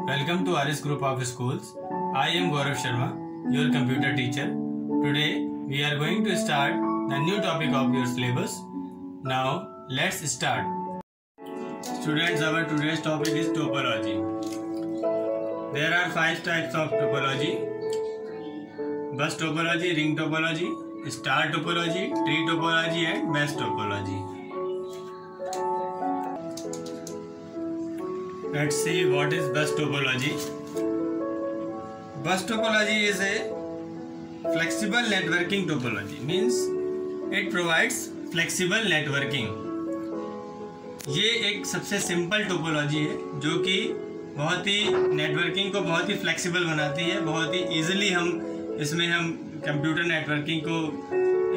Welcome to RS Group of Schools. I am Gaurav Sharma, your computer teacher. Today we are going to start the new topic of your syllabus. Now let's start. Students, our today's topic is topology. There are 5 types of topology: bus topology, ring topology, star topology, tree topology and mesh topology. Let's see what is bus topology. Bus topology is a flexible networking topology. Means it provides flexible networking. ये एक सबसे simple topology है जो कि बहुत ही networking को बहुत ही flexible बनाती है। बहुत ही इजीली इसमें हम कंप्यूटर नेटवर्किंग को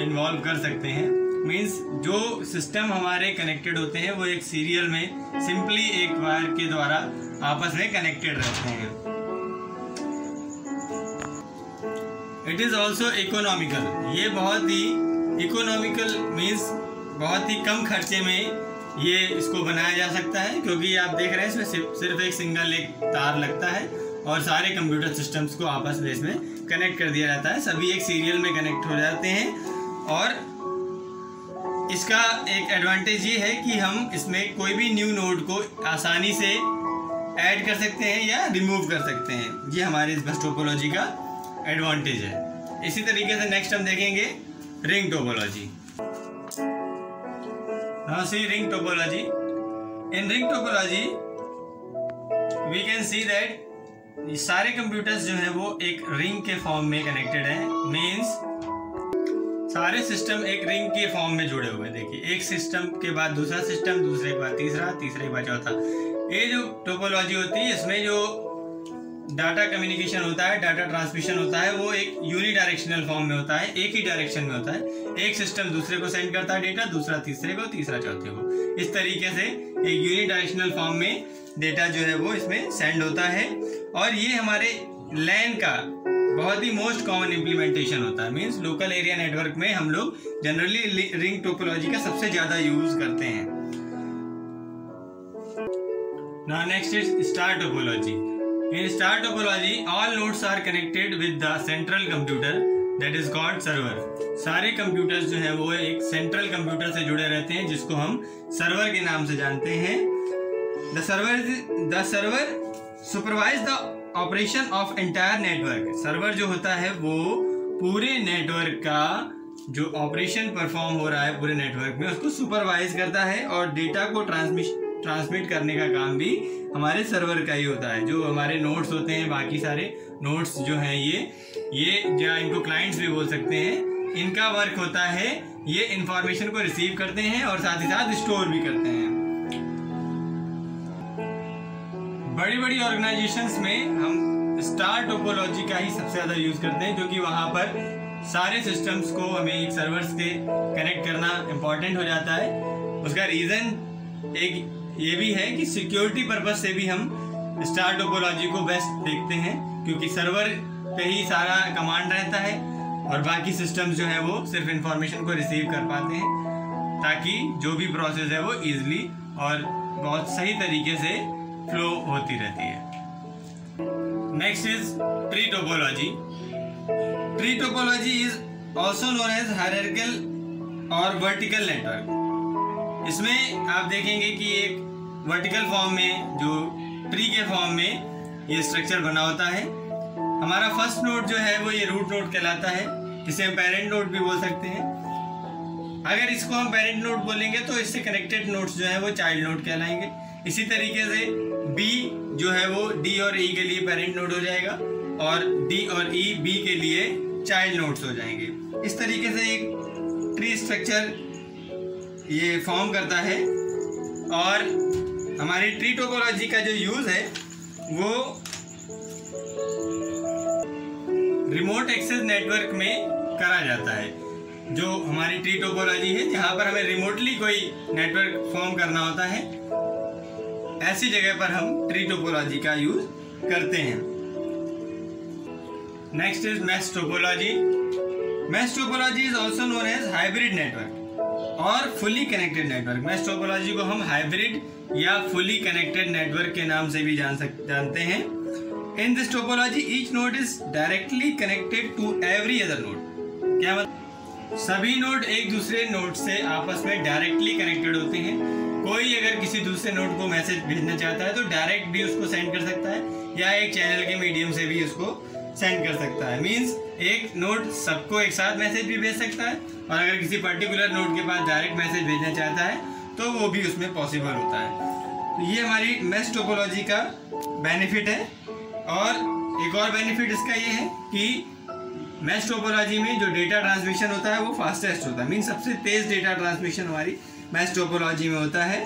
इन्वॉल्व कर सकते हैं। मींस जो सिस्टम हमारे कनेक्टेड होते हैं वो एक सीरियल में सिंपली एक वायर के द्वारा आपस में कनेक्टेड रहते हैं। It is also economical. ये बहुत ही इकोनॉमिकल मीन्स बहुत ही कम खर्चे में ये इसको बनाया जा सकता है, क्योंकि आप देख रहे हैं इसमें सिर्फ एक सिंगल एक तार लगता है और सारे कंप्यूटर सिस्टम्स को आपस में इसमें कनेक्ट कर दिया जाता है। सभी एक सीरियल में कनेक्ट हो जाते हैं और इसका एक एडवांटेज ये है कि हम इसमें कोई भी न्यू नोड को आसानी से ऐड कर सकते हैं या रिमूव कर सकते हैं। ये हमारे इस बस टोपोलॉजी का एडवांटेज है। इसी तरीके से नेक्स्ट हम देखेंगे ring topology. Now see ring topology. In ring topology we can see that सारे कंप्यूटर्स जो हैं वो एक रिंग के फॉर्म में कनेक्टेड हैं। मीन्स सारे सिस्टम एक रिंग के फॉर्म में जुड़े हुए हैं। देखिए, एक सिस्टम के बाद दूसरा सिस्टम, दूसरे के बाद तीसरा, तीसरे के बाद चौथा। ये जो टोपोलॉजी होती है इसमें जो डाटा कम्युनिकेशन होता है, डाटा ट्रांसमिशन होता है, वो एक यूनिडायरेक्शनल फॉर्म में होता है, एक ही डायरेक्शन में होता है। एक सिस्टम दूसरे को सेंड करता है डेटा, दूसरा तीसरे को, तीसरा चौथे को। इस तरीके से एक यूनिडायरेक्शनल फॉर्म में डेटा जो है वो इसमें सेंड होता है। और ये हमारे लैन का बहुत ही मोस्ट कॉमन इम्प्लीमेंटेशन होता है। मीन्स लोकल एरिया नेटवर्क में हम लोग जनरली रिंग टोपोलॉजी का सबसे ज्यादा यूज करते हैं। Now next is star topology. In star topology, all nodes are connected with the central computer that is called server. सारे कंप्यूटर्स जो हैं वो एक सेंट्रल कंप्यूटर से जुड़े रहते हैं जिसको हम सर्वर के नाम से जानते हैं। The server supervise the operation of entire network. Server जो होता है वो पूरे नेटवर्क का जो ऑपरेशन परफॉर्म हो रहा है पूरे नेटवर्क में उसको सुपरवाइज करता है और डेटा को ट्रांसमिट करने का काम भी हमारे सर्वर का ही होता है। जो हमारे नोड्स होते हैं, बाकी सारे नोड्स जो हैं ये जो इनको क्लाइंट्स भी बोल सकते हैं, इनका वर्क होता है ये इंफॉर्मेशन को रिसीव करते हैं और साथ ही साथ स्टोर भी करते हैं। बड़ी बड़ी ऑर्गेनाइजेशंस में हम स्टार टोपोलॉजी का ही सबसे ज़्यादा यूज़ करते हैं, क्योंकि वहाँ पर सारे सिस्टम्स को हमें एक सर्वर से कनेक्ट करना इम्पॉर्टेंट हो जाता है। उसका रीज़न एक ये भी है कि सिक्योरिटी पर्पज से भी हम स्टार टोपोलॉजी को बेस्ट देखते हैं, क्योंकि सर्वर पे ही सारा कमांड रहता है और बाकी सिस्टम्स जो है वो सिर्फ इंफॉर्मेशन को रिसीव कर पाते हैं, ताकि जो भी प्रोसेस है वो इजीली और बहुत सही तरीके से फ्लो होती रहती है। Next is tree topology. Tree topology is also known as hierarchical और वर्टिकल नेटवर्क। इसमें आप देखेंगे कि एक वर्टिकल फॉर्म में जो ट्री के फॉर्म में ये स्ट्रक्चर बना होता है। हमारा फर्स्ट नोड जो है वो ये रूट नोड कहलाता है, इसे हम पेरेंट नोड भी बोल सकते हैं। अगर इसको हम पेरेंट नोड बोलेंगे तो इससे कनेक्टेड नोड्स जो है वो चाइल्ड नोड कहलाएंगे। इसी तरीके से बी जो है वो डी और ई के लिए पेरेंट नोड हो जाएगा और डी और ई बी के लिए चाइल्ड नोड्स हो जाएंगे। इस तरीके से एक ट्री स्ट्रक्चर ये फॉर्म करता है। और हमारी ट्री टोपोलॉजी का जो यूज़ है वो रिमोट एक्सेस नेटवर्क में करा जाता है। जो हमारी ट्री टोपोलॉजी है जहाँ पर हमें रिमोटली कोई नेटवर्क फॉर्म करना होता है, ऐसी जगह पर हम ट्री टोपोलॉजी का यूज़ करते हैं। Next is mesh topology. Mesh topology is also known as hybrid network और fully connected network. Mesh topology को हम हाइब्रिड या फुली कनेक्टेड नेटवर्क के नाम से भी जानते हैं। In this topology, each node is directly connected to every other node. क्या मतलब? सभी नोड एक दूसरे नोड से आपस में डायरेक्टली कनेक्टेड होते हैं। कोई अगर किसी दूसरे नोड को मैसेज भेजना चाहता है तो डायरेक्ट भी उसको सेंड कर सकता है या एक चैनल के मीडियम से भी उसको सेंड कर सकता है। मींस एक नोड सबको एक साथ मैसेज भी भेज सकता है और अगर किसी पर्टिकुलर नोड के पास डायरेक्ट मैसेज भेजना चाहता है तो वो भी उसमें पॉसिबल होता है। तो ये हमारी मैश टोपोलॉजी का बेनिफिट है। और एक और बेनिफिट इसका ये है कि मैश टोपोलॉजी में जो डेटा ट्रांसमिशन होता है वो फास्टेस्ट होता है। मीन सबसे तेज डेटा ट्रांसमिशन हमारी मैश टोपोलॉजी में होता है।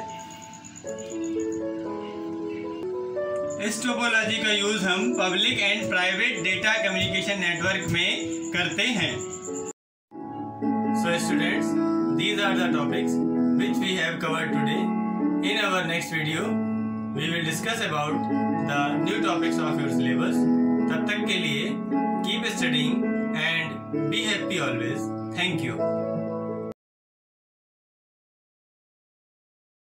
इस टोपोलॉजी का यूज हम public and private data communication network में करते हैं। So students, these are the topics which we have covered today. In our next video, we will discuss about the new topics of your syllabus. तब तक के लिए keep studying and be happy always. Thank you.